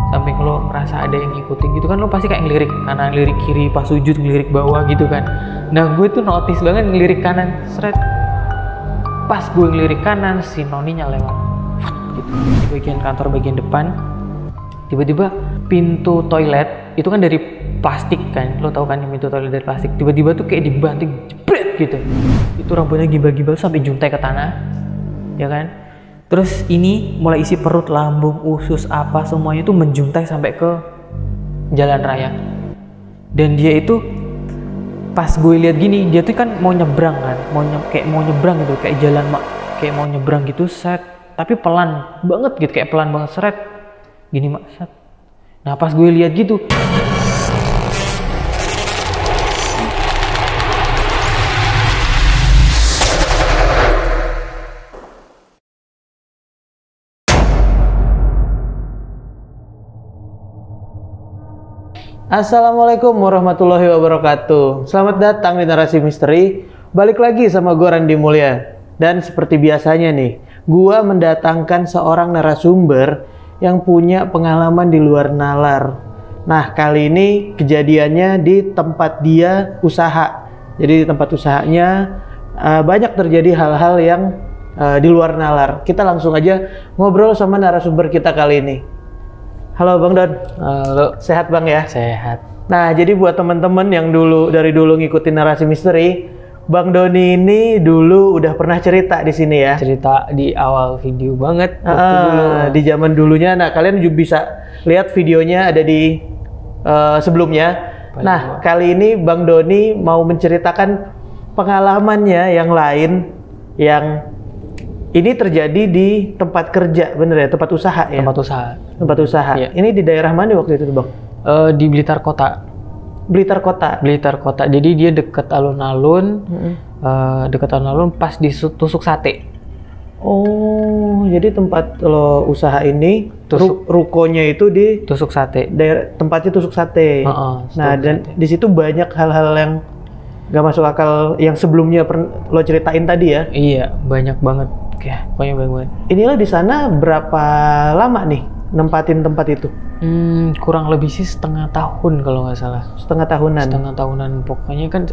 samping lo merasa ada yang ngikutin gitu kan, lo pasti kayak ngelirik kanan, ngelirik kiri, pas sujud ngelirik bawah gitu kan. Nah gue tuh notice banget ngelirik kanan, seret. Pas gue ngelirik kanan, si noninya lewat gitu. Di bagian kantor bagian depan, tiba-tiba pintu toilet itu kan dari plastik kan, lo tau kan pintu toilet dari plastik, tiba-tiba tuh kayak dibanting jebret gitu. Itu rambutnya gibal-gibal sampai juntai ke tanah, ya kan. Terus ini mulai isi perut, lambung, usus, apa semuanya tuh menjuntai sampai ke jalan raya. Dan dia itu pas gue lihat gini, dia tuh kan mau nyebrang kan, kayak mau nyebrang gitu, kayak jalan kayak mau nyebrang gitu, set. Tapi pelan banget gitu, kayak pelan banget, seret. Gini mak, set. Nah pas gue lihat gitu, Assalamualaikum warahmatullahi wabarakatuh. Selamat datang di Narasi Misteri. Balik lagi sama gue Randy Mulya. Dan seperti biasanya nih, gue mendatangkan seorang narasumber yang punya pengalaman di luar nalar. Nah, kali ini kejadiannya di tempat dia usaha. Jadi di tempat usahanya banyak terjadi hal-hal yang di luar nalar. Kita langsung aja ngobrol sama narasumber kita kali ini. Halo Bang Don. halo. Sehat Bang ya? Sehat. Nah, jadi buat teman-teman yang dari dulu ngikutin Narasi Misteri, Bang Doni ini dulu udah pernah cerita di sini ya. Cerita di awal video banget waktu dulu. Di zaman dulunya. Nah, kalian juga bisa lihat videonya ada di sebelumnya. Nah, kali ini Bang Doni mau menceritakan pengalamannya yang lain yang ini terjadi di tempat kerja, bener ya? Tempat usaha ya? Tempat usaha. Tempat usaha. Iya. Ini di daerah mana waktu itu Bang? Di Blitar Kota. Blitar Kota. Blitar Kota. Jadi dia deket alun-alun, deket alun-alun pas di tusuk sate. Oh, jadi tempat lo usaha ini, rukonya itu di Tusuk sate. tempatnya tusuk sate. Nah, dan sate. di situ banyak hal-hal yang gak masuk akal yang sebelumnya lo ceritain tadi ya? Iya, banyak banget. Pokoknya banyak banget. Ini lo di sana berapa lama nih nempatin tempat itu? Kurang lebih sih setengah tahun kalau nggak salah. Setengah tahunan? Setengah tahunan pokoknya kan.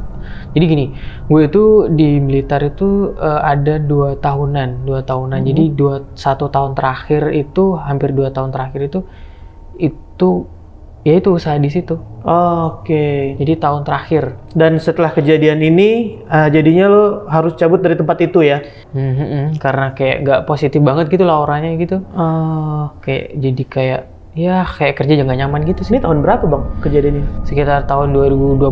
Jadi gini, gue itu di Blitar itu ada 2 tahunan. Jadi 1 tahun terakhir itu, hampir 2 tahun terakhir itu ya itu usaha di situ. Oke. Jadi tahun terakhir. Dan setelah kejadian ini, jadinya lo harus cabut dari tempat itu ya? Karena kayak nggak positif banget gitu lah auranya gitu. Kayak kerja nggak nyaman gitu sih. Ini tahun berapa Bang kejadian ini? Sekitar tahun 2020.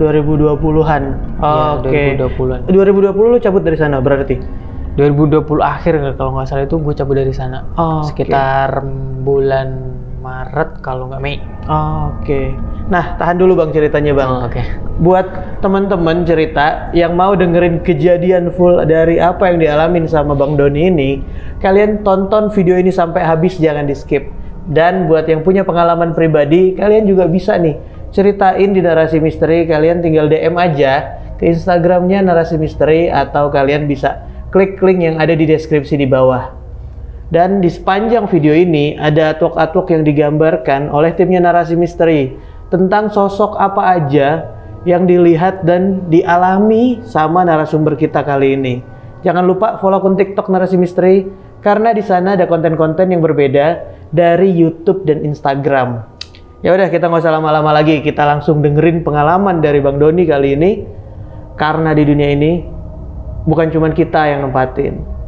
2020-an. Oke. 2020-an. 2020 lo cabut dari sana berarti? 2020 akhir kalau nggak salah itu gue cabut dari sana. Sekitar bulan Maret kalau nggak Mei. Oke. Nah, tahan dulu Bang ceritanya Bang. Oke. Buat teman-teman cerita yang mau dengerin kejadian full dari apa yang dialamin sama Bang Doni ini, kalian tonton video ini sampai habis, jangan di skip. Dan buat yang punya pengalaman pribadi, kalian juga bisa nih ceritain di Narasi Misteri. Kalian tinggal DM aja ke Instagramnya Narasi Misteri, atau kalian bisa klik link yang ada di deskripsi di bawah. Dan di sepanjang video ini ada artwork-artwork yang digambarkan oleh timnya Narasi Misteri tentang sosok apa aja yang dilihat dan dialami sama narasumber kita kali ini. Jangan lupa follow akun TikTok Narasi Misteri, karena di sana ada konten-konten yang berbeda dari YouTube dan Instagram. Ya udah, kita nggak usah lama-lama lagi, kita langsung dengerin pengalaman dari Bang Doni kali ini. Karena di dunia ini bukan cuma kita yang nempatin.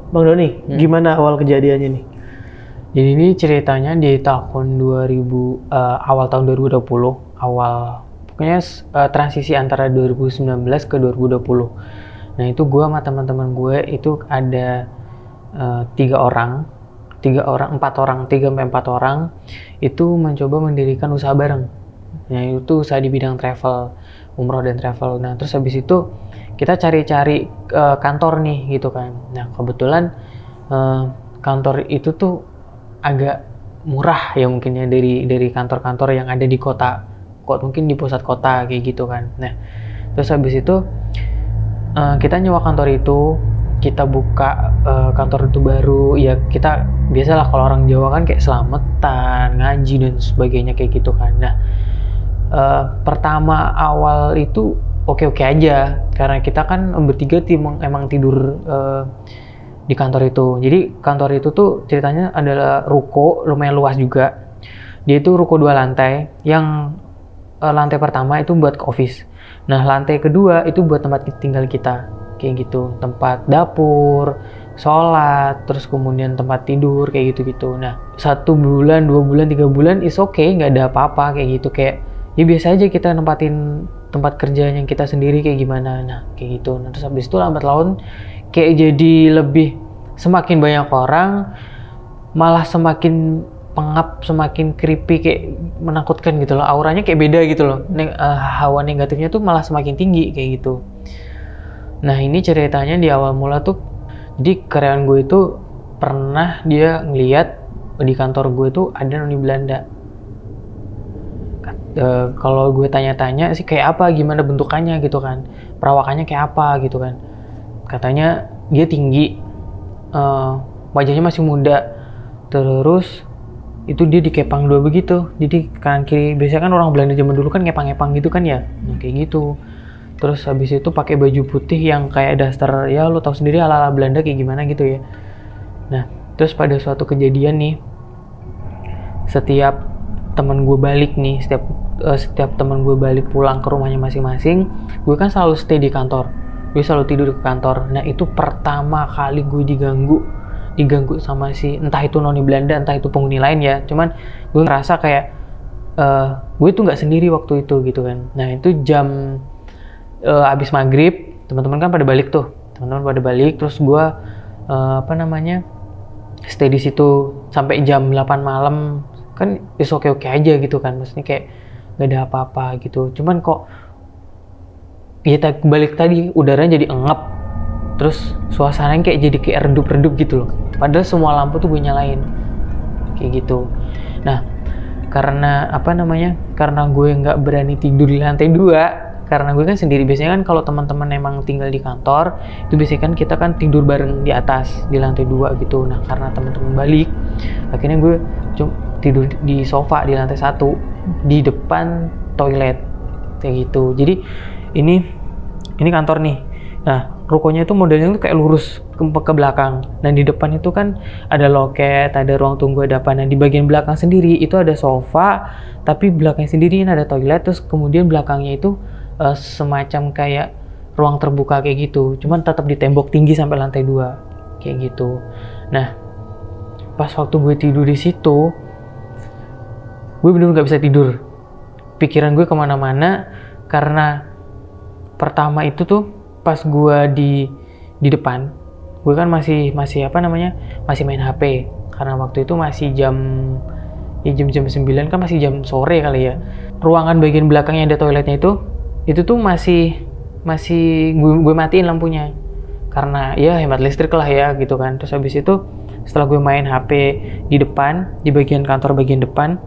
Bang Doni, gimana awal kejadiannya nih? Jadi ini ceritanya di tahun awal tahun 2020, pokoknya transisi antara 2019 ke 2020. Nah itu gue sama teman-teman gue itu ada 4 orang itu mencoba mendirikan usaha bareng. Nah itu usaha di bidang travel, umroh dan travel. Nah terus habis itu kita cari-cari kantor nih gitu kan. Nah kebetulan kantor itu tuh agak murah ya mungkin ya dari kantor-kantor yang ada di kota, kok mungkin di pusat kota kayak gitu kan. Nah terus habis itu kita nyewa kantor itu, kita buka kantor itu baru ya, kita biasalah kalau orang Jawa kan kayak selamatan, ngaji dan sebagainya kayak gitu kan. Nah pertama awal itu oke-oke aja karena kita kan bertiga emang tidur di kantor itu. Jadi kantor itu tuh ceritanya adalah ruko lumayan luas juga. Dia itu ruko 2 lantai, yang lantai pertama itu buat ke office. Nah lantai kedua itu buat tempat tinggal kita, kayak gitu, tempat dapur, sholat, terus kemudian tempat tidur kayak gitu-gitu. Nah 1 bulan, 2 bulan, 3 bulan is okay, nggak ada apa-apa kayak gitu, kayak ya biasa aja kita nempatin tempat kerja yang kita sendiri kayak gimana. Nah kayak gitu. Nah terus habis itu lambat laun kayak jadi lebih, semakin banyak orang malah semakin pengap, semakin creepy, kayak menakutkan gitu loh, auranya kayak beda gitu loh. Hawa negatifnya tuh malah semakin tinggi kayak gitu. Nah ini ceritanya di awal mula tuh, jadi karyawan gue itu pernah dia ngeliat di kantor gue tuh ada noni Belanda. Kalau gue tanya-tanya sih kayak apa, gimana bentukannya gitu kan, perawakannya kayak apa gitu kan. Katanya dia tinggi, wajahnya masih muda, terus itu dia dikepang 2 begitu, jadi kanan kiri. Biasanya kan orang Belanda zaman dulu kan ngepang-ngepang gitu kan ya, nah kayak gitu. Terus habis itu pakai baju putih yang kayak daster, ya lo tau sendiri ala-ala Belanda kayak gimana gitu ya. Nah terus pada suatu kejadian nih, setiap teman gue balik nih, setiap teman gue balik pulang ke rumahnya masing-masing, gue kan selalu stay di kantor, gue selalu tidur di kantor. Nah itu pertama kali gue diganggu sama si, entah itu noni Belanda, entah itu penghuni lain ya, cuman gue ngerasa kayak gue tuh nggak sendiri waktu itu gitu kan. Nah itu jam abis maghrib, teman-teman kan pada balik tuh, terus gue stay di situ sampai jam 8 malam kan, is oke-oke aja gitu kan, maksudnya kayak nggak ada apa-apa gitu. Cuman kok ya balik tadi udaranya jadi engap, terus suasananya kayak jadi kayak redup-redup gitu loh, padahal semua lampu tuh gue nyalain kayak gitu. Nah karena karena gue nggak berani tidur di lantai 2, karena gue kan sendiri. Biasanya kan kalau teman-teman emang tinggal di kantor itu biasanya kan kita kan tidur bareng di atas di lantai 2 gitu. Nah karena teman-teman balik, akhirnya gue tidur di sofa di lantai 1 di depan toilet kayak gitu. Jadi ini kantor nih. Nah rukonya itu modelnya tuh kayak lurus ke belakang, dan di depan itu kan ada loket, ada ruang tunggu, ada apa. Nah di bagian belakang sendiri itu ada sofa, tapi belakang sendiri ini ada toilet, terus kemudian belakangnya itu semacam kayak ruang terbuka kayak gitu, cuman tetap di tembok tinggi sampai lantai 2 kayak gitu. Nah pas waktu gue tidur di situ, gue bener-bener gak bisa tidur, pikiran gue kemana-mana. Karena pertama itu tuh pas gue di depan, gue kan masih main HP, karena waktu itu masih jam 9 kan, masih jam sore kali ya. Ruangan bagian belakangnya ada toiletnya itu tuh masih gue matiin lampunya, karena ya hemat listrik lah ya gitu kan. Terus habis itu setelah gue main HP di depan, di bagian kantor bagian depan,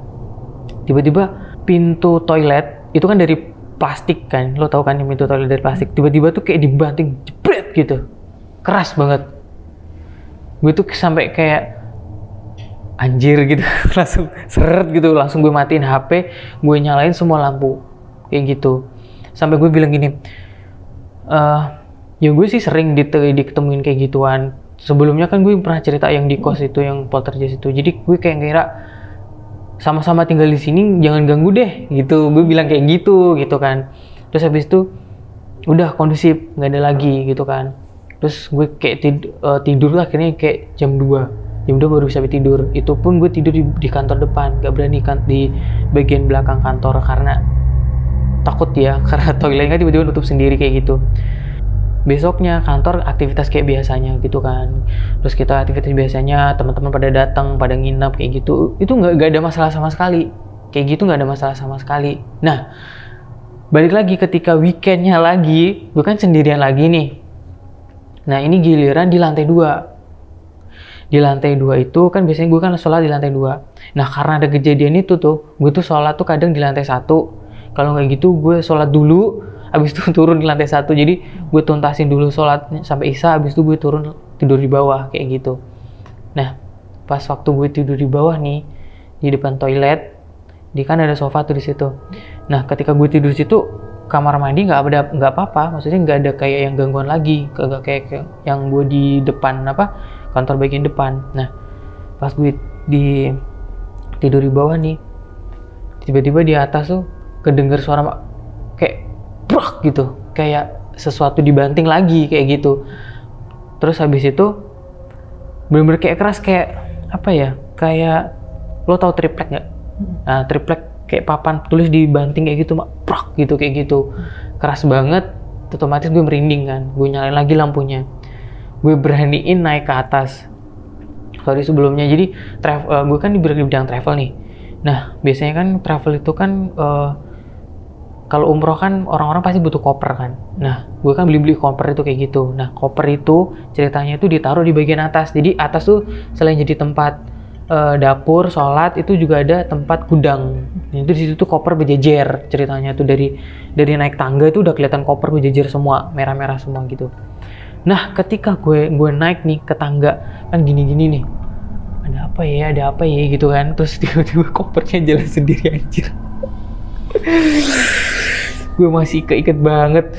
tiba-tiba pintu toilet itu kan dari plastik kan, lo tau kan pintu toilet dari plastik, tiba-tiba tuh kayak dibanting jebret gitu, keras banget. Gue tuh sampai kayak anjir gitu langsung seret gitu, langsung gue matiin HP, gue nyalain semua lampu kayak gitu. Sampai gue bilang gini, ya gue sih sering diketemuin kayak gituan. Sebelumnya kan gue pernah cerita yang di kos itu, yang poltergeist itu. Jadi gue kayak ngira sama-sama tinggal di sini, jangan ganggu deh gitu. Gue bilang kayak gitu kan. Terus habis itu udah kondusif, nggak ada lagi gitu kan. Terus gue kayak tidur lah, akhirnya kayak jam 2 baru bisa tidur. Itu pun gue tidur di kantor depan, nggak berani kan di bagian belakang kantor karena takut ya, karena toiletnya tiba-tiba nutup sendiri kayak gitu. Besoknya kantor aktivitas kayak biasanya gitu kan. Terus kita aktivitas biasanya, teman-teman pada datang, pada nginap kayak gitu. Itu nggak ada masalah sama sekali. Kayak gitu nggak ada masalah sama sekali. Nah, balik lagi ketika weekendnya lagi, gue kan sendirian lagi nih. Nah, ini giliran di lantai 2. di lantai 2 itu kan biasanya gue kan sholat di lantai 2. Nah karena ada kejadian itu tuh, gue tuh sholat tuh kadang di lantai 1. Kalau nggak gitu gue sholat dulu, habis itu turun di lantai 1. Jadi gue tuntasin dulu sholatnya sampai isya, habis itu gue turun tidur di bawah kayak gitu. Nah pas waktu gue tidur di bawah nih, di depan toilet, kan ada sofa tuh di situ. Nah ketika gue tidur di situ, kamar mandi nggak apa-apa, maksudnya nggak ada kayak yang gangguan lagi, nggak kayak yang gue di depan kantor bagian depan. Nah pas gue tidur di bawah nih, tiba-tiba di atas tuh kedenger suara kayak brak gitu, kayak sesuatu dibanting lagi kayak gitu. Terus habis itu bener-bener kayak keras, kayak apa ya, kayak lo tau triplek nggak? Nah triplek kayak papan tulis dibanting kayak gitu, brak gitu, kayak gitu keras banget. Otomatis gue merinding kan, gue nyalain lagi lampunya, gue beraniin naik ke atas. Sorry sebelumnya, jadi gue kan di bidang travel nih. Nah biasanya kan travel itu kan kalau umroh kan orang-orang pasti butuh koper kan. Nah gue kan beli koper itu kayak gitu. Nah koper itu ceritanya itu ditaruh di bagian atas. Jadi atas tuh selain jadi tempat dapur, sholat, itu juga ada tempat gudang. Itu di situ tuh koper berjejer ceritanya tuh, dari naik tangga itu udah kelihatan koper berjejer semua, merah-merah semua gitu. Nah ketika gue naik nih ke tangga kan gini-gini nih, ada apa ya gitu kan, terus tiba-tiba kopernya jalan sendiri anjir. Gue masih keiket banget,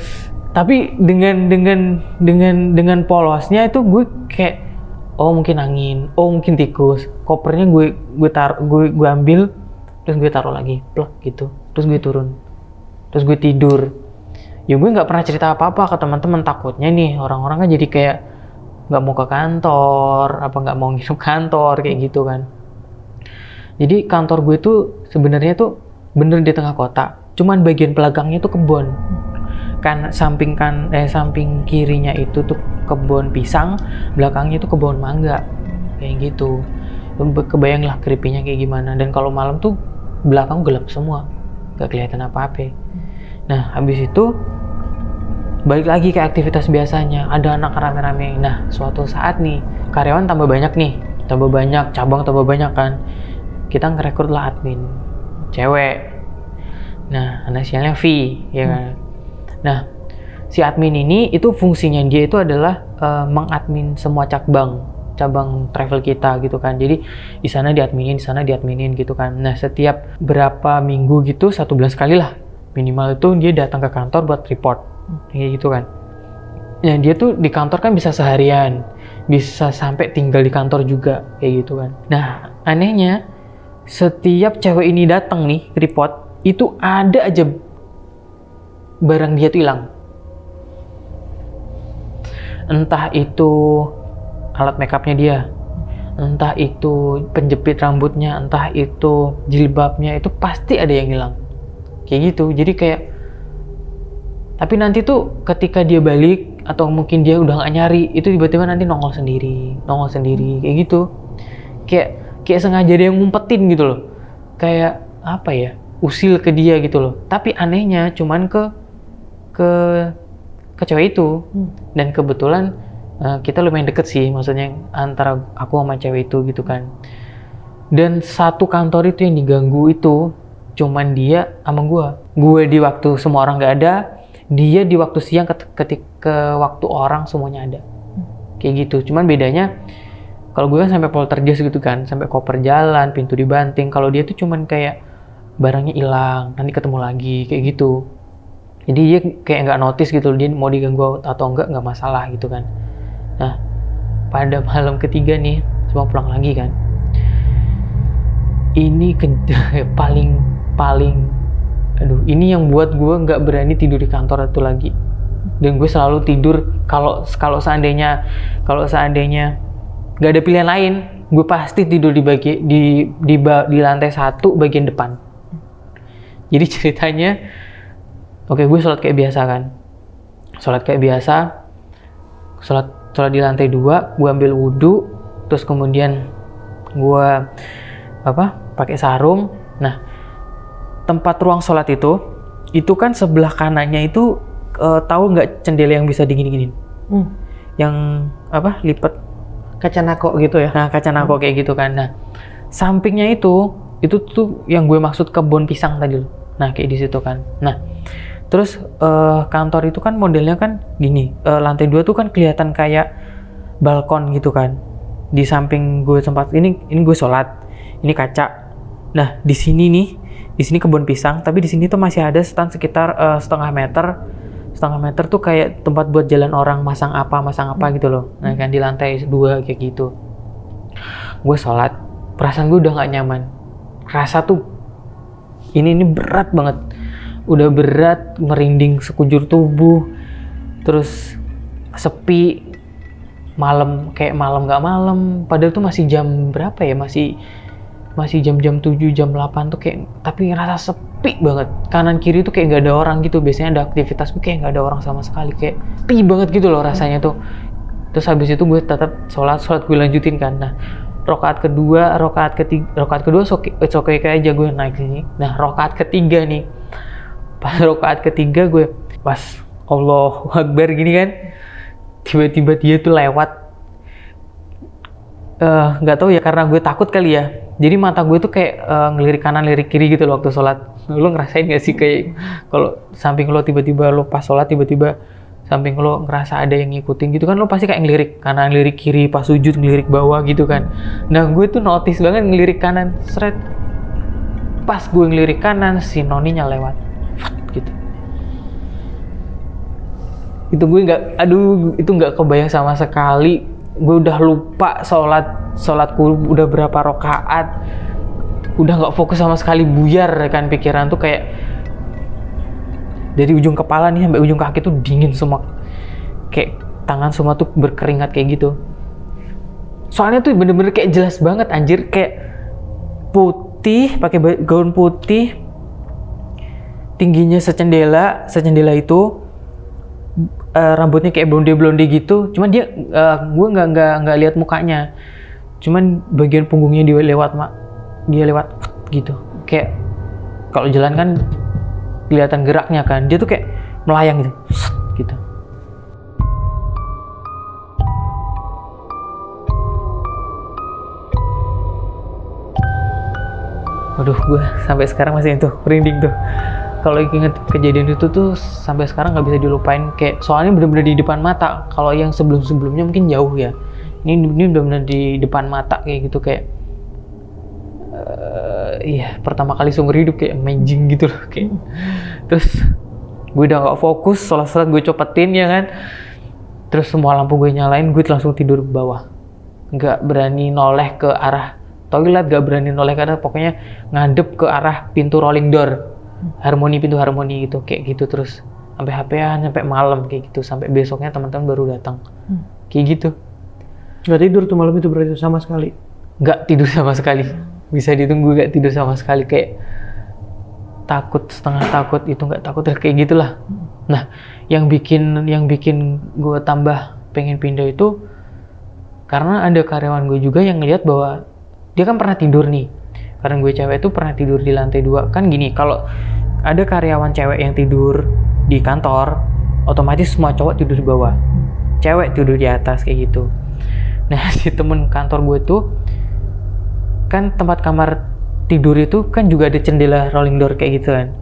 tapi dengan polosnya itu gue kayak oh mungkin angin, oh mungkin tikus. Kopernya gue ambil, terus gue taruh lagi plek gitu, terus gue turun, terus gue tidur. Ya gue nggak pernah cerita apa-apa ke teman-teman, takutnya nih orang-orang kan jadi kayak nggak mau ke kantor, nggak mau nginep kantor kayak gitu kan. Jadi kantor gue tuh sebenarnya tuh bener di tengah kota, cuman bagian belakangnya tuh kebun. Kan samping kirinya itu tuh kebun pisang, belakangnya tuh kebun mangga kayak gitu. Kebayang lah creepy-nya kayak gimana. Dan kalau malam tuh belakang gelap semua, nggak kelihatan apa-apa. Nah habis itu balik lagi ke aktivitas biasanya, ada anak rame-rame. Nah suatu saat nih karyawan tambah banyak, cabang tambah banyak kan. Kita ngerekrut lah admin cewek. Nah inisialnya V ya kan. Nah si admin ini itu fungsinya dia itu adalah mengadmin semua cabang travel kita gitu kan. Jadi di sana diadminin gitu kan. Nah setiap berapa minggu gitu, 1 bulan sekali lah minimal itu dia datang ke kantor buat report kayak gitu kan. Nah dia tuh di kantor kan bisa seharian, bisa sampai tinggal di kantor juga kayak gitu kan. Nah anehnya setiap cewek ini datang nih report, itu ada aja barang dia tuh hilang. Entah itu alat makeupnya dia, entah itu penjepit rambutnya, entah itu jilbabnya, itu pasti ada yang hilang kayak gitu. Jadi kayak, tapi nanti tuh ketika dia balik atau mungkin dia udah nggak nyari, itu tiba-tiba nanti nongol sendiri kayak gitu. Kayak sengaja dia yang ngumpetin gitu loh, kayak apa ya, usil ke dia gitu loh. Tapi anehnya cuman ke cewek itu. Dan kebetulan kita lumayan deket sih, maksudnya antara aku sama cewek itu gitu kan. Dan satu kantor itu yang diganggu itu cuman dia sama gue di waktu semua orang nggak ada, dia di waktu siang ketika waktu orang semuanya ada kayak gitu. Cuman bedanya kalau gue kan sampai poltergeist gitu kan, sampai koper jalan, pintu dibanting. Kalau dia tuh cuman kayak barangnya hilang, nanti ketemu lagi kayak gitu. Jadi dia kayak nggak notice gitu, dia mau diganggu atau nggak masalah gitu kan. Nah pada malam ketiga nih semua pulang lagi kan. Ini ini yang buat gue nggak berani tidur di kantor itu lagi. Dan gue selalu tidur kalau seandainya nggak ada pilihan lain, gue pasti tidur di lantai 1 bagian depan. Jadi ceritanya, oke, gue sholat kayak biasa, sholat di lantai 2, gue ambil wudhu, terus kemudian gue pakai sarung. Nah tempat ruang sholat itu kan sebelah kanannya itu tahu nggak cendela yang bisa digini-giniin, yang lipat kaca nako gitu ya. Nah, kaca nako kayak gitu kan. Nah, sampingnya itu tuh yang gue maksud kebun pisang tadi loh. Nah, kayak di situ kan. Nah, terus kantor itu kan modelnya kan gini, lantai 2 tuh kan kelihatan kayak balkon gitu kan. Di samping gue tempat ini gue sholat, ini kaca. Nah, di sini kebun pisang, tapi di sini tuh masih ada stand sekitar setengah meter tuh kayak tempat buat jalan orang masang apa gitu loh. Nah kan di lantai 2 kayak gitu. Gue sholat, perasaan gue udah nggak nyaman. Rasa tuh ini berat banget, udah berat, merinding sekujur tubuh, terus sepi, malam nggak malam. Padahal tuh masih jam berapa ya, masih jam 7, jam 8 tuh kayak, tapi ngerasa sepi banget. Kanan kiri tuh kayak nggak ada orang gitu. Biasanya ada aktivitas, kayak nggak ada orang sama sekali, kayak sepi banget gitu loh rasanya tuh. Terus habis itu gue tetap sholat gue lanjutin kan. Nah, rakaat kedua, it's okay kayak aja gue naik sini. Nah, rakaat ketiga nih, pas rakaat ketiga gue pas Allahu Akbar gini kan, tiba-tiba dia tuh lewat. Nggak tahu ya, karena gue takut kali ya. Jadi mata gue tuh kayak ngelirik kanan, lirik kiri gitu loh waktu sholat. Lo ngerasain gak sih kayak kalau samping lo tiba-tiba lo pas sholat tiba-tiba samping lo ngerasa ada yang ngikutin gitu kan, lo pasti kayak ngelirik kanan, lirik kiri, pas sujud ngelirik bawah gitu kan. Nah, gue tuh notice banget ngelirik kanan, seret. Pas gue ngelirik kanan, si noninya lewat, gitu. Itu gue itu nggak kebayang sama sekali. Gue udah lupa sholatku udah berapa rakaat, udah nggak fokus sama sekali, buyar kan pikiran tuh kayak dari ujung kepala nih sampai ujung kaki tuh dingin semua, kayak tangan semua tuh berkeringat kayak gitu. Soalnya tuh bener-bener kayak jelas banget anjir, kayak putih, pakai gaun putih, tingginya secendela itu. Rambutnya kayak blonde gitu, cuman dia gue nggak lihat mukanya, cuman bagian punggungnya dia lewat gitu, kayak kalau jalan kan kelihatan geraknya kan, dia tuh kayak melayang gitu. Aduh, gue sampai sekarang masih itu merinding tuh. Kalau inget kejadian itu tuh sampai sekarang nggak bisa dilupain, kayak soalnya bener-bener di depan mata. Kalau yang sebelumnya mungkin jauh ya, ini bener-bener di depan mata kayak gitu, kayak iya pertama kali seumur hidup kayak amazing gitu loh kayak. Terus gue udah nggak fokus, sholat gue copetin ya kan, terus semua lampu gue nyalain, gue langsung tidur ke bawah, nggak berani noleh ke arah toilet, nggak berani noleh ke arah, pokoknya ngadep ke arah pintu rolling door, pintu harmoni gitu, kayak gitu terus sampai HP-an sampai malam kayak gitu, sampai besoknya teman-teman baru datang. Kayak gitu. Nggak tidur tuh malam itu berarti sama sekali? Nggak tidur sama sekali. Bisa ditunggu nggak tidur sama sekali, kayak takut, setengah takut, itu nggak takut kayak gitulah. Nah, yang bikin gue tambah pengen pindah itu karena ada karyawan gue juga yang ngeliat bahwa dia kan pernah tidur nih. Karena gue cewek itu pernah tidur di lantai 2. Kan gini, kalau ada karyawan cewek yang tidur di kantor, otomatis semua cowok tidur di bawah, cewek tidur di atas kayak gitu. Nah, si temen kantor gue tuh kan tempat kamar tidur itu kan juga ada jendela rolling door kayak gitu kan.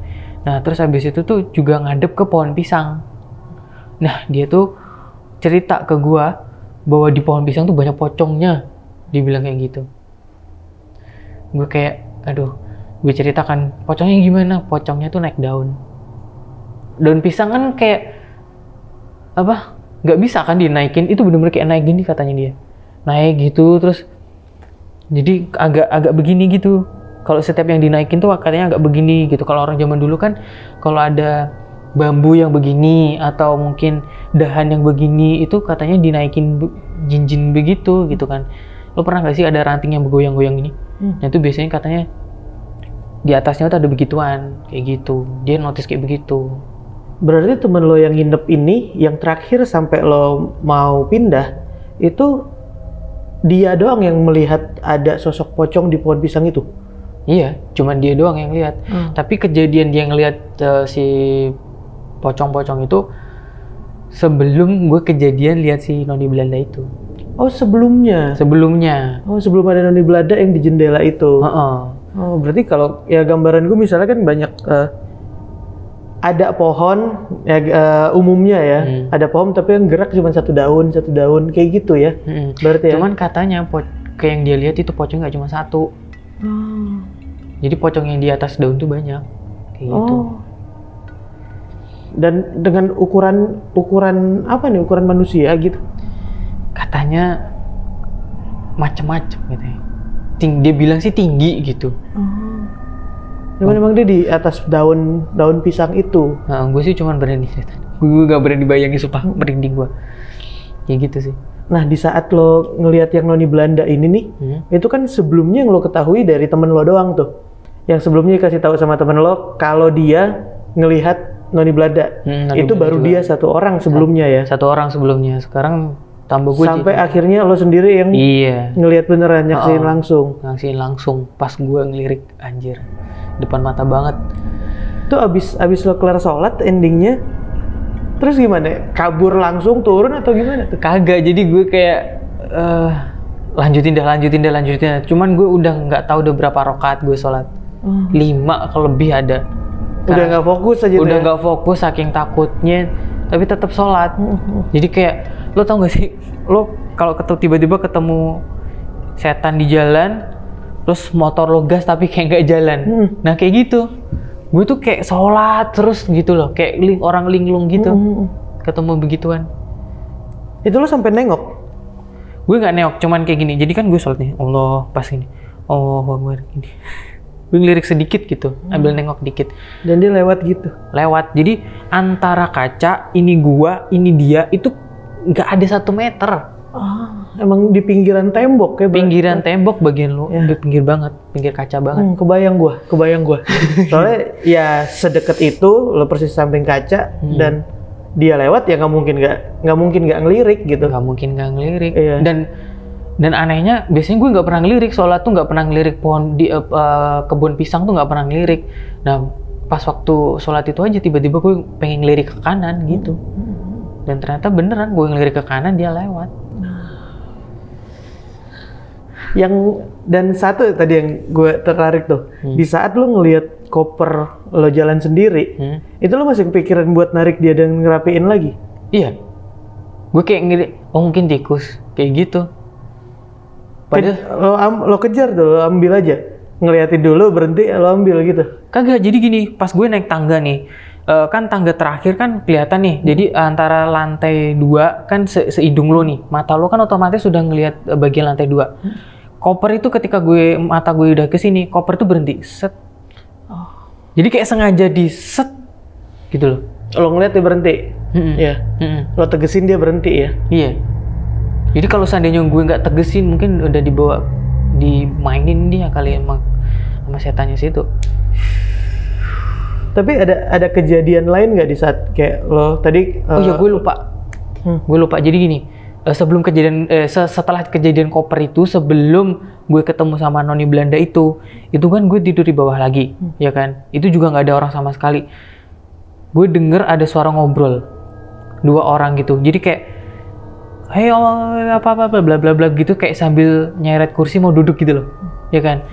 Nah, terus habis itu tuh juga ngadep ke pohon pisang. Nah, dia tuh cerita ke gue bahwa di pohon pisang tuh banyak pocongnya, dia bilang kayak gitu. Gue kayak, aduh, gue ceritakan, pocongnya gimana? Pocongnya tuh naik daun pisang kan, kayak apa, nggak bisa kan dinaikin, itu bener-bener kayak naik gini katanya dia, naik gitu, terus jadi agak begini gitu. Kalau setiap yang dinaikin tuh katanya agak begini gitu. Kalau orang zaman dulu kan kalau ada bambu yang begini atau mungkin dahan yang begini, itu katanya dinaikin jin begitu gitu kan. Lo pernah gak sih ada ranting yang bergoyang-goyang gini? Nah, itu biasanya katanya di atasnya tuh ada begituan kayak gitu. Dia notice kayak begitu. Berarti temen lo yang nginep ini, yang terakhir sampai lo mau pindah, itu dia doang yang melihat ada sosok pocong di pohon pisang itu? Iya, cuman dia doang yang lihat. Tapi kejadian dia ngelihat si pocong-pocong itu sebelum gue kejadian lihat si Noni Belanda itu. Oh sebelumnya? Sebelumnya. Oh sebelum ada noni belanda yang di jendela itu? Oh berarti kalau ya gambaran gue misalnya kan banyak ada pohon ya umumnya ya, ada pohon tapi yang gerak cuma satu daun kayak gitu ya. Berarti cuman katanya kayak yang dia lihat itu pocong nggak cuma satu. Jadi pocong yang di atas daun tuh banyak kayak gitu. Dan dengan ukuran apa nih, ukuran manusia gitu? Katanya macem-macem gitu ya. Dia bilang sih tinggi gitu. Memang dia di atas daun pisang itu. Nah, gue sih cuman berani cerita. Gue gak berani bayangin, sumpah merinding gue. Kayak gitu sih. Nah di saat lo ngelihat yang noni Belanda ini nih, itu kan sebelumnya yang lo ketahui dari temen lo doang tuh. Yang sebelumnya dikasih tahu sama temen lo kalau dia ngelihat noni Belanda. Itu baru juga. Dia satu orang sebelumnya ya. Satu orang sebelumnya. Sekarang tambah gue sampai akhirnya lo sendiri yang ngelihat beneran, nyaksiin langsung. Nyaksiin langsung pas gue ngelirik, anjir. Depan mata banget. Tuh abis lo kelar sholat endingnya terus gimana? Kabur langsung turun atau gimana tuh? Kagak, jadi gue kayak lanjutin dah. Cuman gue udah nggak tahu udah berapa rakaat gue sholat. 5 kalau lebih ada. Udah nggak fokus aja. Udah nggak fokus saking takutnya, tapi tetap sholat. Jadi kayak lo tau gak sih, lo kalau tiba-tiba ketemu setan di jalan, terus motor lo gas tapi kayak nggak jalan. Nah kayak gitu. Gue tuh kayak sholat terus gitu loh, kayak orang linglung gitu. Ketemu begituan. Itu lo sampai nengok? Gue nggak nengok, cuman kayak gini. Jadi kan gue sholat nih, Allah pas gini, Allahu Akbar gini. Gue ngelirik sedikit gitu, ambil nengok dikit. Dan dia lewat gitu? Lewat. Jadi antara kaca, ini gua, ini dia, itu nggak ada 1 meter. Emang di pinggiran tembok ya? Pinggiran tembok bagian lo, di pinggir banget, pinggir kaca banget. Kebayang gua. Soalnya ya sedekat itu, lo persis samping kaca dan dia lewat ya nggak mungkin nggak ngelirik gitu. Nggak mungkin nggak ngelirik. Iya. Dan anehnya biasanya gue nggak pernah ngelirik, sholat tuh nggak pernah ngelirik pohon di kebun pisang tuh nggak pernah ngelirik. Nah pas waktu sholat itu aja tiba-tiba gue pengen ngelirik ke kanan gitu. Dan ternyata beneran gue ngelirik ke kanan, dia lewat. Dan satu tadi yang gue tertarik tuh, di saat lo ngelihat koper lo jalan sendiri, itu lo masih kepikiran buat narik dia dan ngerapiin lagi? Iya, gue kayak ngelirik, mungkin tikus kayak gitu. Padahal lo kejar tuh, lo ambil aja, ngeliatin dulu, berhenti, lo ambil gitu? Kagak, jadi gini, pas gue naik tangga nih, kan tangga terakhir kan kelihatan nih, jadi antara lantai 2 kan seidung lo nih, mata lo kan otomatis sudah ngelihat bagian lantai 2. Koper itu ketika mata gue udah kesini, koper itu berhenti, set. Jadi kayak sengaja di set, gitu loh. Lo ngeliat dia berhenti? Iya. Lo tegesin dia berhenti ya? Iya. Jadi kalau seandainya gue nggak tegesin, mungkin udah dimainin dia kali emang sama setannya situ. Tapi ada kejadian lain nggak di saat kayak lo tadi? Oh iya, gue lupa. Gue lupa. Jadi gini, sebelum kejadian, setelah kejadian koper itu, sebelum gue ketemu sama noni Belanda itu kan gue tidur di bawah lagi, ya kan? Itu juga nggak ada orang sama sekali. Gue denger ada suara ngobrol, 2 orang gitu. Jadi kayak hey apa bla bla bla gitu, kayak sambil nyeret kursi mau duduk gitu loh, ya kan?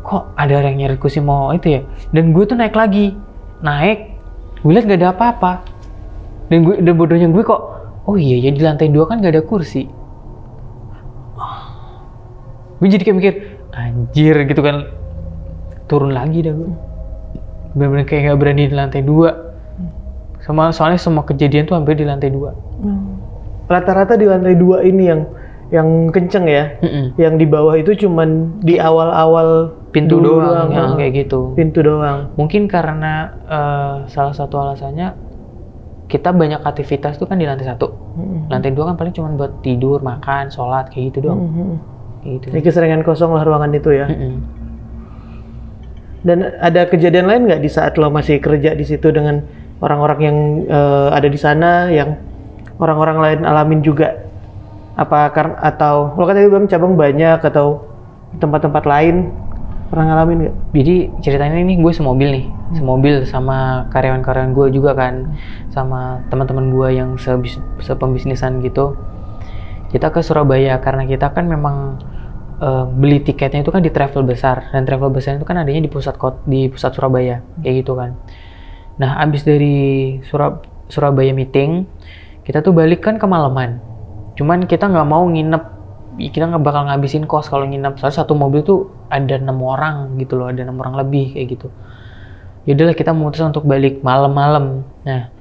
Kok ada orang nyeret kursi mau itu ya? Dan gue tuh naik, gue lihat gak ada apa-apa. Dan bodohnya gue kok, oh iya ya di lantai 2 kan gak ada kursi. Gue jadi kayak mikir, anjir gitu kan, turun lagi dah gue. Bener-bener kayak gak berani di lantai 2. Soalnya semua kejadian tuh hampir di lantai 2. Rata-rata di lantai 2 ini yang kenceng ya, yang di bawah itu cuman di awal-awal pintu doang ya, kayak gitu. Pintu doang. Mungkin karena salah satu alasannya kita banyak aktivitas tuh kan di lantai 1. Lantai 2 kan paling cuma buat tidur, makan, sholat kayak gitu doang. Gitu. Ini keseringan kosong lah ruangan itu ya. Dan ada kejadian lain nggak di saat lo masih kerja di situ dengan orang-orang yang ada di sana yang orang-orang lain alamin juga? Atau lo kan tadi bilang cabang banyak atau tempat-tempat lain pernah ngalamin nggak? Jadi ceritanya ini gue semobil sama karyawan-karyawan gue juga kan, sama teman-teman gue yang sepembisnisan gitu. kita ke Surabaya karena kita kan memang beli tiketnya itu kan di travel besar, dan travel besar itu kan adanya di pusat Surabaya kayak gitu kan. Nah abis dari Surabaya meeting, kita tuh balik kan kemalaman. Cuman kita nggak mau nginep, kita nggak bakal ngabisin kos kalau nginep. Soalnya satu mobil tuh ada 6 orang gitu loh, ada 6 orang lebih kayak gitu. Yaudahlah kita memutuskan untuk balik malam-malam. Nah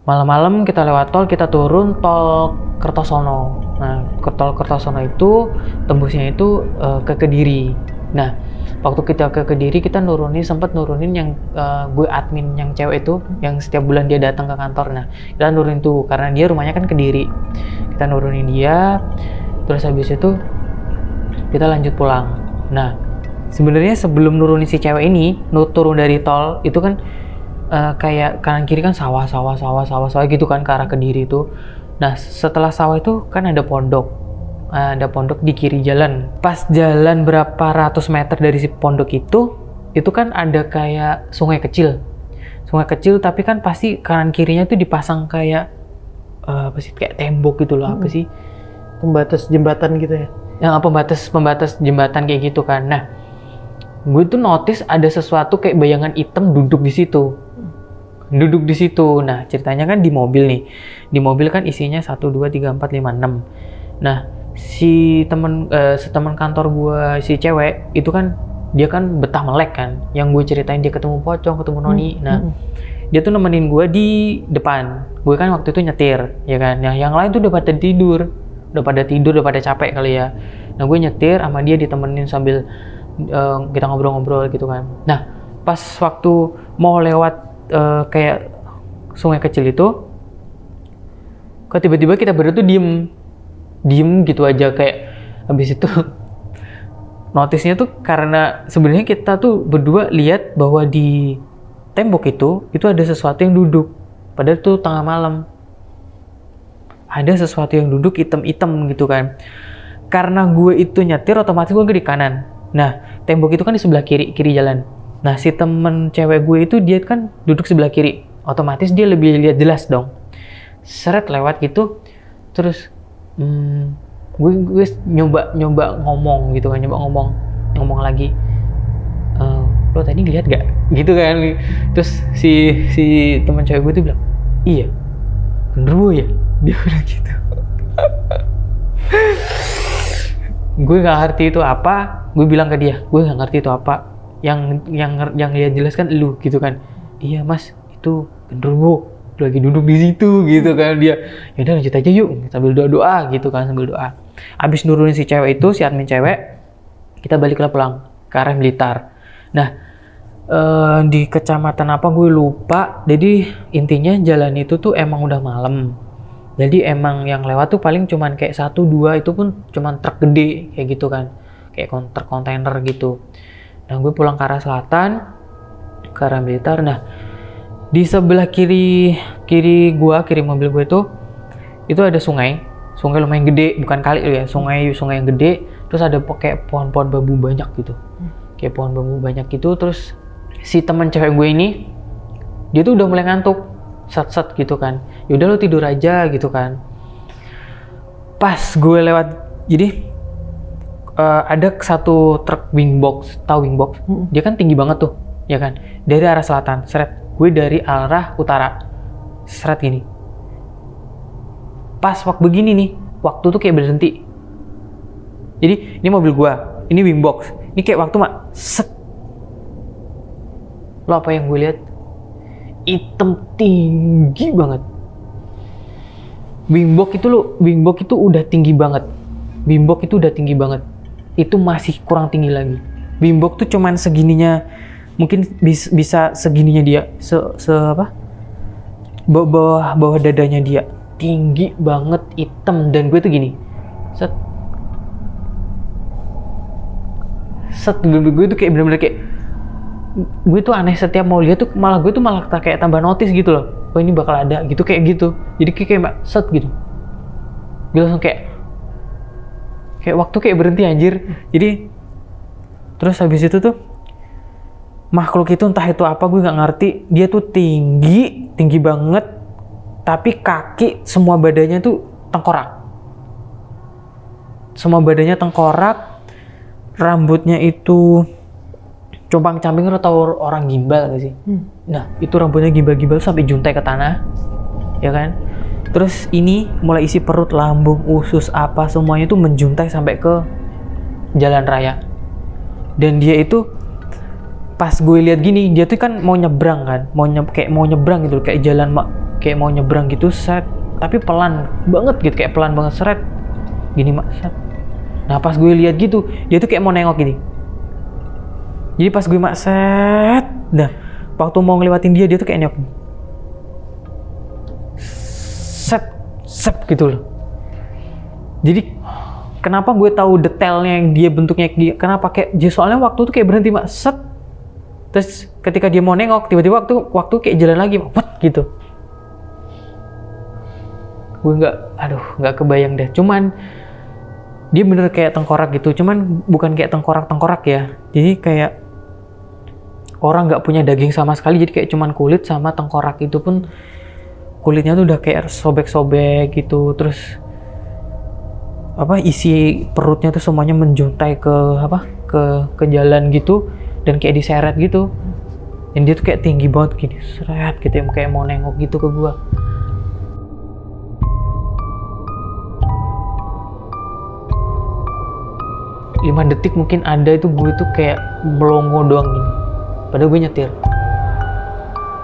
malam-malam kita lewat tol, kita turun tol Kertosono. Nah, tol Kertosono itu tembusnya itu ke Kediri. Nah, waktu kita ke Kediri kita sempat nurunin yang gue admin yang cewek itu, yang setiap bulan dia datang ke kantor. Nah, kita nurunin tuh karena dia rumahnya kan Kediri. Kita nurunin dia, terus habis itu kita lanjut pulang. Nah, sebenarnya sebelum nurunin si cewek ini, turun dari tol itu kan kayak kanan kiri kan sawah gitu kan ke arah Kediri itu. Nah setelah sawah itu kan ada pondok di kiri jalan. Pas jalan berapa ratus meter dari si pondok itu kan ada kayak sungai kecil tapi kan pasti kanan kirinya tuh dipasang kayak apa sih, kayak tembok gitu loh. Apa sih, pembatas jembatan gitu ya? Yang pembatas jembatan kayak gitu kan. Nah gue tuh notice ada sesuatu kayak bayangan hitam duduk di situ. Nah ceritanya kan di mobil nih, di mobil kan isinya 1, 2, 3, 4, 5, 6. Nah si teman kantor gue, si cewek itu kan dia kan betah melek kan, yang gue ceritain dia ketemu pocong, ketemu noni. Nah dia tuh nemenin gue di depan, gue kan waktu itu nyetir ya kan, yang lain tuh udah pada tidur, udah pada capek kali ya. Nah gue nyetir sama dia ditemenin sambil kita ngobrol-ngobrol gitu kan. Nah pas waktu mau lewat kayak sungai kecil itu, kok tiba-tiba kita berdua tuh diem gitu aja. Kayak habis itu notisnya tuh karena sebenarnya kita tuh berdua lihat bahwa di tembok itu ada sesuatu yang duduk, padahal tuh tengah malam ada sesuatu yang duduk hitam-hitam gitu kan. Karena gue itu nyetir, otomatis gue di kanan. Nah tembok itu kan di sebelah kiri jalan. Nah si temen cewek gue itu dia kan duduk sebelah kiri, otomatis dia lebih lihat jelas dong. Seret lewat gitu, terus gue nyoba ngomong gitu kan, ngomong lagi, lo tadi ngeliat gak? Gitu kan. Terus si temen cewek gue itu bilang, iya, genderuwo ya? Dia bilang gitu. Gue nggak ngerti itu apa. Gue bilang ke dia, gue nggak ngerti itu apa. Yang lihat jelas kan lu gitu kan. Iya mas, itu genderuwo lagi duduk di situ gitu kan. Dia ya udah lanjut aja yuk sambil doa gitu kan, sambil doa. Abis nurunin si cewek itu, si admin cewek, kita baliklah pulang ke arah Blitar. Nah di kecamatan apa gue lupa. Jadi intinya jalan itu tuh emang udah malam. Jadi emang yang lewat tuh paling cuman kayak 1, 2, itu pun cuman truk gede kayak gitu kan, kayak truk kontainer gitu. Nah gue pulang ke arah selatan, ke arah Blitar. Nah di sebelah kiri mobil gue itu ada sungai lumayan gede, bukan kali ya, sungai yang gede. Terus ada kayak pohon-pohon bambu banyak gitu, Terus si teman cewek gue ini, dia tuh udah mulai ngantuk, set gitu kan. Yaudah lo tidur aja gitu kan. Pas gue lewat, jadi ada satu truk wingbox, tahu wingbox? Dia kan tinggi banget tuh, ya kan? Dari arah selatan, seret. Gue dari arah utara, seret gini. Pas waktu begini nih, waktu tuh kayak berhenti. Jadi ini mobil gue, ini wingbox. Ini kayak waktu set. Lo apa yang gue lihat? Hitam tinggi banget. Wingbox itu udah tinggi banget. Itu masih kurang tinggi lagi. Wingbox tuh cuman segininya, mungkin bisa segininya dia, bawah dadanya dia. Tinggi banget, hitam, dan gue tuh gini, set, gue tuh kayak bener-bener kayak, gue tuh aneh, setiap mau lihat tuh gue tuh malah kayak tambah notice gitu loh. Oh ini bakal ada gitu, kayak gitu. Jadi kayak set gitu. Gue langsung kayak waktu kayak berhenti anjir. Jadi terus habis itu tuh makhluk itu entah itu apa, gue nggak ngerti. Dia tuh tinggi banget, tapi kaki semua badannya tuh tengkorak. semua badannya tengkorak, rambutnya itu compang-camping. Lo tau orang gimbal gak sih? Nah itu rambutnya gimbal-gimbal sampai juntai ke tanah, ya kan? Terus ini mulai isi perut, lambung, usus, apa semuanya tuh menjuntai sampai ke jalan raya. Dan dia itu pas gue lihat gini, dia tuh kan mau nyebrang kan, kayak mau nyebrang gitu, kayak jalan kayak mau nyebrang gitu, set, tapi pelan banget gitu, kayak pelan banget, seret, gini set. Nah pas gue lihat gitu, dia tuh kayak mau nengok gini. Jadi pas gue set, nah waktu mau ngelewatin dia tuh kayak nengok, set gitu loh. Jadi kenapa gue tahu detailnya yang dia bentuknya, kenapa kayak dia, soalnya waktu tuh kayak berhenti set. Terus ketika dia mau nengok, tiba-tiba waktu kayak jalan lagi, what gitu. Gue nggak kebayang deh. Cuman dia bener kayak tengkorak gitu. Cuman bukan kayak tengkorak ya. Jadi kayak orang nggak punya daging sama sekali. Jadi kayak cuman kulit sama tengkorak itu pun kulitnya tuh udah kayak sobek-sobek gitu. Terus isi perutnya tuh semuanya menjuntai ke jalan gitu. Dan kayak diseret gitu, dan dia tuh kayak tinggi banget gini, seret gitu, kayak mau nengok gitu ke gua. Lima detik mungkin ada itu, gue tuh kayak melongo doang gini, padahal gue nyetir.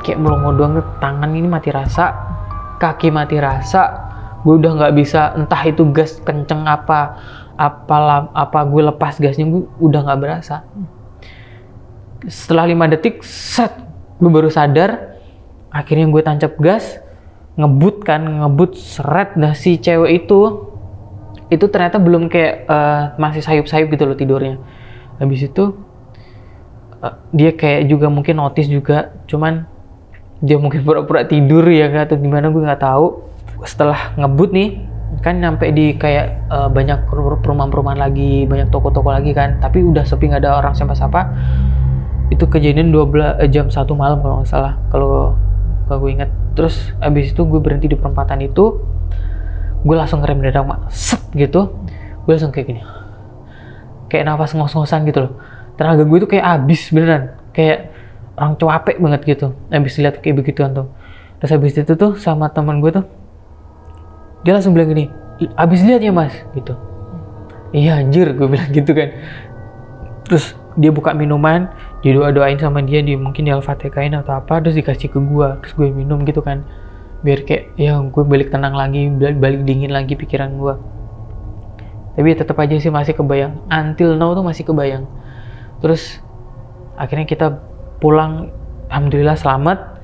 Kayak melongo doang, tangan ini mati rasa, kaki mati rasa, gue udah nggak bisa, entah itu gas kenceng apa gue lepas gasnya, gue udah nggak berasa. Setelah 5 detik, set, gue baru sadar. Akhirnya gue tancap gas, ngebut seret. Nah si cewek itu ternyata belum kayak masih sayup-sayup gitu loh tidurnya. Habis itu dia kayak juga mungkin notice juga, cuman dia mungkin pura-pura tidur ya atau gimana, gue nggak tahu. Setelah ngebut nih, kan nyampe di kayak banyak perumahan-perumahan lagi, banyak toko-toko lagi kan, tapi udah sepi, nggak ada orang siapa-siapa. Itu kejadian jam 1 malam kalau nggak salah, kalau gue ingat. Terus abis itu gue berhenti di perempatan itu, gue langsung ngerem dadak set gitu, gue langsung kayak gini, kayak nafas ngos-ngosan gitu loh. Tenaga gue tuh kayak abis beneran, kayak orang capek banget gitu abis lihat kayak begituan tuh. Terus abis itu tuh sama teman gue tuh, dia langsung bilang gini, abis lihat ya mas gitu. Iya anjir, gue bilang gitu kan. Terus dia buka minuman, didoa-doain sama dia mungkin di Al-Fatihahkain atau apa, terus dikasih ke gue, terus gue minum gitu kan, biar kayak ya gue balik tenang lagi, balik dingin lagi pikiran gue. Tapi tetap aja sih masih kebayang, until now tuh masih kebayang. Terus akhirnya kita pulang, alhamdulillah selamat.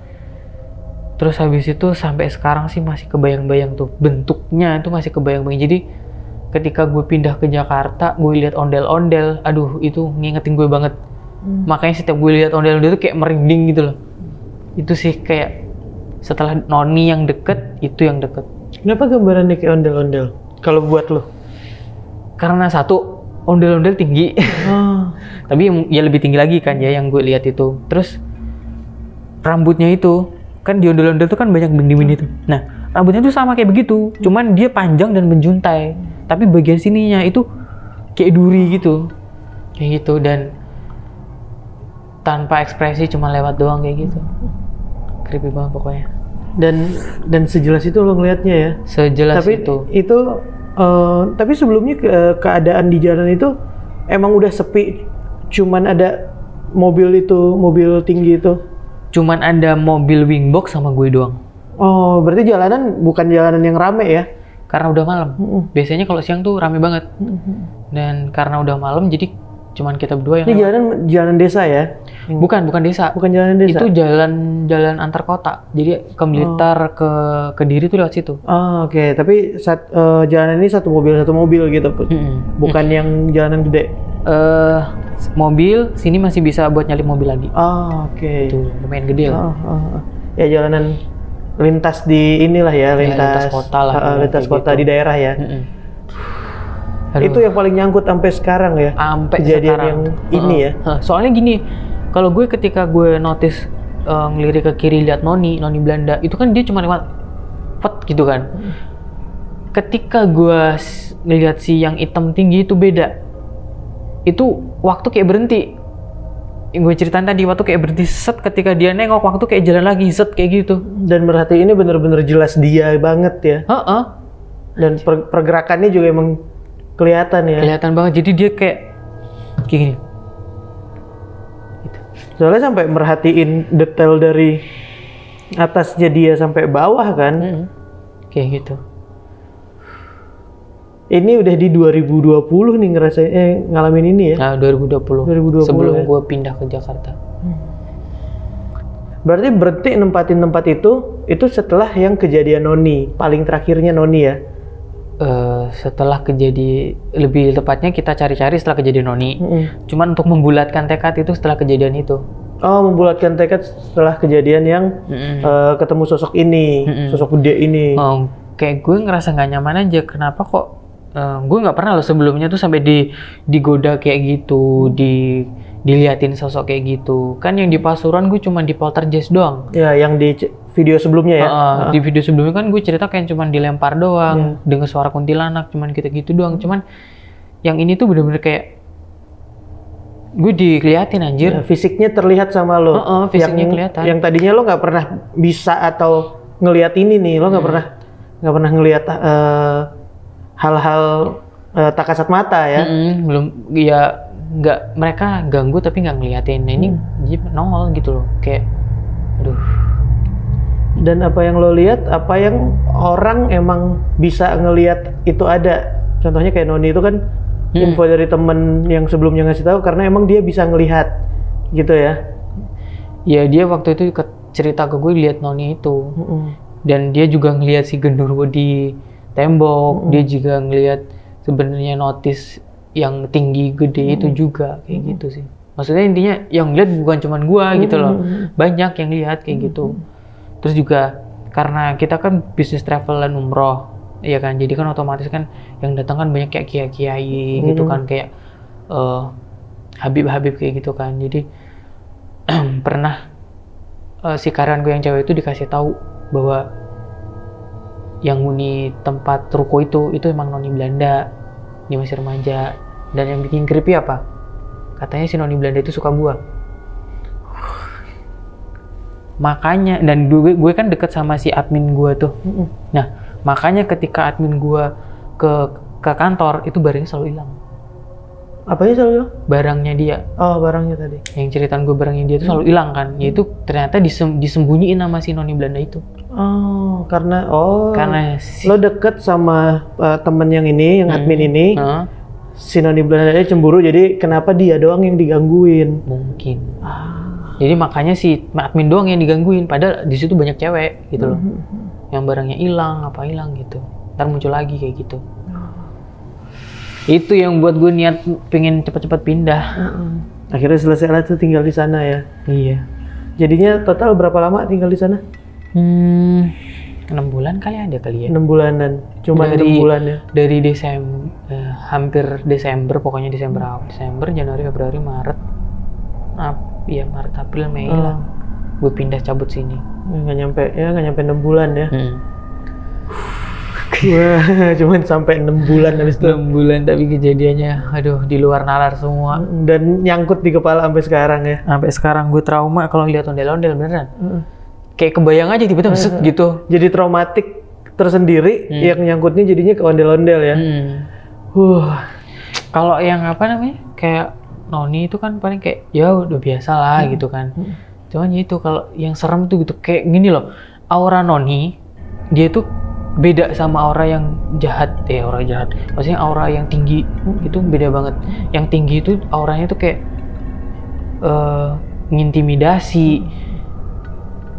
Terus habis itu sampai sekarang sih masih kebayang-bayang tuh bentuknya, itu masih kebayang-bayang. Jadi ketika gue pindah ke Jakarta, gue lihat ondel-ondel, aduh itu ngingetin gue banget. Makanya setiap gue lihat ondel-ondel itu kayak merinding gitu loh. Itu sih kayak setelah Noni yang deket, itu yang deket. Kenapa gambarannya kayak ondel-ondel kalau buat lo? Karena satu, ondel-ondel tinggi. Tapi ya lebih tinggi lagi kan ya yang gue lihat itu. Terus rambutnya itu, kan di ondel-ondel tuh kan banyak bendi-bendi tuh. Nah rambutnya tuh sama kayak begitu, cuman dia panjang dan menjuntai. Tapi bagian sininya itu kayak duri gitu, kayak gitu, dan tanpa ekspresi, cuma lewat doang kayak gitu. Creepy banget pokoknya. Dan sejelas itu lo ngelihatnya ya? Sejelas tapi itu. Tapi sebelumnya keadaan di jalan itu emang udah sepi, cuman ada mobil tinggi itu. Cuman ada mobil wingbox sama gue doang. Oh, berarti jalanan bukan jalanan yang rame ya? Karena udah malam. Biasanya kalau siang tuh rame banget. Dan karena udah malam, jadi cuman kita berdua yang ini jalan desa ya? Bukan desa. Bukan jalan desa? Itu jalan antar kota. Jadi ke Blitar, ke Kediri tuh lewat situ. Oh, oke. Tapi jalan ini satu mobil gitu. Bukan yang jalanan gede? Mobil, sini masih bisa buat nyalip mobil lagi. Oh, oke. Tuh, lumayan gede lah. Ya jalanan lintas di inilah ya, lintas kota lah. Lintas kota gitu. di daerah ya. Itu yang paling nyangkut sampai sekarang ya? Sampai kejadian sekarang. Yang ini ya? Soalnya gini, kalau gue ketika gue notice ngelirik ke kiri lihat Noni Belanda, itu kan dia cuma lewat pet gitu kan. ketika gue ngelihat si yang hitam tinggi itu beda. Itu waktu kayak berhenti. Yang gue ceritain tadi, waktu kayak berhenti set, ketika dia nengok waktu kayak jalan lagi set kayak gitu. Dan berarti ini bener-bener jelas dia banget ya. Dan pergerakannya juga emang kelihatan ya. Kelihatan banget, jadi dia kayak gini. Gitu. Soalnya sampai merhatiin detail dari atasnya dia sampai bawah kan. Kayak gitu. Ini udah di 2020 nih ngalamin ini ya? Nah, 2020 sebelum ya? Gue pindah ke Jakarta. Berarti berhenti nempatin tempat itu setelah yang kejadian Noni, paling terakhirnya Noni ya? Setelah lebih tepatnya kita cari-cari setelah kejadian Noni. Cuman untuk membulatkan tekad itu setelah kejadian itu. Oh, membulatkan tekad setelah kejadian yang ketemu sosok ini, sosok gede ini. Kayak gue ngerasa nggak nyaman aja, kenapa kok gue nggak pernah loh sebelumnya tuh sampai digoda kayak gitu, diliatin sosok kayak gitu. Kan yang di Pasuruan gue cuma di poltergeist doang. Ya, yang di video sebelumnya ya. Di video sebelumnya kan gue cerita kayak cuma dilempar doang, dengar suara kuntilanak, cuman gitu-gitu doang. Cuman yang ini tuh bener-bener kayak gue diliatin anjir. Ya, fisiknya terlihat sama lo. Fisiknya kelihatan. Yang tadinya lo nggak pernah bisa atau ngelihat ini nih, lo nggak pernah ngelihat hal-hal tak kasat mata ya. Belum, ya nggak, mereka ganggu tapi nggak ngeliatin. Nah ini nongol gitu loh, kayak aduh. Dan apa yang lo lihat, apa yang orang emang bisa ngelihat itu ada. Contohnya kayak Noni itu kan info dari temen yang sebelumnya ngasih tahu karena emang dia bisa ngelihat gitu ya. Ya dia waktu itu cerita ke gue lihat Noni itu. Dan dia juga ngelihat si genderuwo di tembok. Dia juga ngelihat sebenarnya notice yang tinggi gede itu juga kayak gitu sih. Maksudnya intinya yang lihat bukan cuman gua gitu loh. Banyak yang lihat kayak gitu. Terus juga karena kita kan bisnis travel dan umroh, ya kan, jadi kan otomatis kan yang datang kan banyak kayak kiai-kiai gitu kan, kayak Habib-Habib kayak gitu kan. Jadi pernah si karyawan gue yang cewek itu dikasih tahu bahwa yang huni tempat ruko itu emang Noni Belanda, dia masih remaja. Dan yang bikin creepy apa? Katanya si Noni Belanda itu suka gua. Makanya, dan gue kan deket sama si admin gua tuh. Nah, makanya ketika admin gua ke kantor itu barangnya selalu hilang. Apanya selalu hilang? Barangnya dia. Oh, barangnya tadi. Yang ceritaan gue barangnya dia itu selalu hilang kan. Yaitu ternyata disembunyiin sama si Noni Belanda itu. Karena lo deket sama temen yang ini, yang admin ini. Si Noni Belanda cemburu, jadi kenapa dia doang yang digangguin? Mungkin. Jadi makanya si admin doang yang digangguin, padahal di situ banyak cewek gitu loh. Yang barangnya hilang, gitu. Ntar muncul lagi kayak gitu. Itu yang buat gue niat pengen cepat-cepat pindah. Akhirnya selesai lah tuh tinggal di sana ya. Iya. Jadinya total berapa lama tinggal di sana? 6 bulan kali ada kali ya. 6 bulanan. Cuma 6 bulan ya. Dari hampir Desember, pokoknya Desember, Januari, Februari, Maret. Maret, April, Mei lah. Gue pindah cabut sini. Nggak nyampe 6 bulan ya. Wah, cuman sampai 6 bulan habis itu. 6 bulan tapi kejadiannya aduh di luar nalar semua. Dan nyangkut di kepala sampai sekarang ya. Sampai sekarang gue trauma kalau lihat ondel-ondel beneran. Kayak kebayang aja tiba-tiba gitu. Jadi traumatik tersendiri yang nyangkutnya jadinya ke ondel-ondel ya. Kalau yang apa namanya? Kayak Noni itu kan paling kayak ya udah biasa lah gitu kan. Cuman itu kalau yang serem tuh gitu kayak gini loh. Aura Noni dia tuh beda sama aura yang jahat. Aura jahat. Maksudnya aura yang tinggi itu beda banget. Yang tinggi itu auranya tuh kayak ngintimidasi,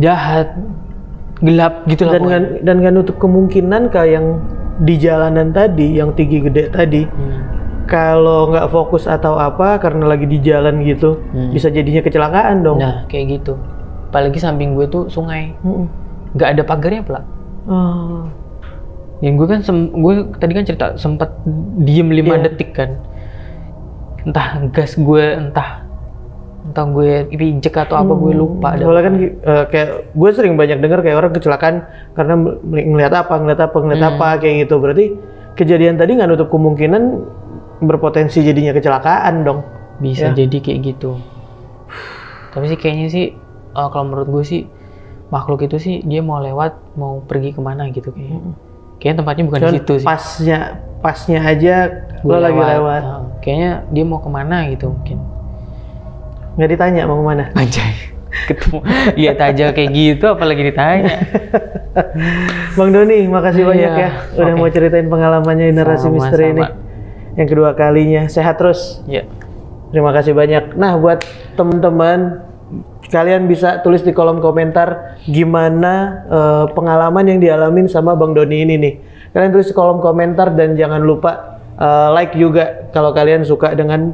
jahat, gelap gitu lah. Dan nggak nutup kemungkinan kayak yang di jalanan tadi, yang tinggi gede tadi. Kalau nggak fokus atau apa karena lagi di jalan gitu, bisa jadinya kecelakaan dong. Nah, kayak gitu. Apalagi samping gue tuh sungai. Nggak ada pagarnya pula. Yang gue tadi kan cerita sempat diem 5 detik kan. Entah gas gue, entah entah gue pijek atau apa gue lupa. Soalnya kan kayak gue sering banyak dengar kayak orang kecelakaan karena ngelihat apa kayak gitu. Berarti kejadian tadi nggak nutup kemungkinan berpotensi jadinya kecelakaan dong. Bisa jadi kayak gitu. Tapi sih kayaknya sih kalau menurut gue sih makhluk itu sih dia mau lewat, mau pergi kemana gitu kayaknya. Kayaknya tempatnya bukan di situ sih. Pasnya aja lo lagi lewat. Kayaknya dia mau kemana gitu mungkin. Nggak ditanya mau kemana? Anjay. Ketemu lihat aja kayak gitu apalagi ditanya. Bang Doni, makasih banyak ya udah mau ceritain pengalamannya di Narasi Misteri ini. Yang kedua kalinya. Sehat terus. Iya. Terima kasih banyak. Nah, buat teman-teman, kalian bisa tulis di kolom komentar gimana pengalaman yang dialamin sama Bang Doni ini nih. Kalian tulis di kolom komentar dan jangan lupa like juga kalau kalian suka dengan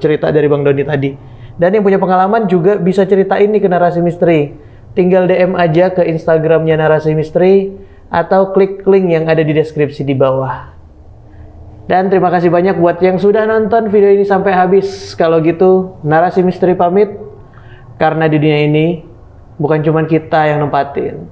cerita dari Bang Doni tadi. Dan yang punya pengalaman juga bisa ceritain nih ke Narasi Misteri. Tinggal DM aja ke Instagramnya Narasi Misteri atau klik link yang ada di deskripsi di bawah. Dan terima kasih banyak buat yang sudah nonton video ini sampai habis. Kalau gitu, Narasi Misteri pamit. Karena di dunia ini bukan cuma kita yang nempatin.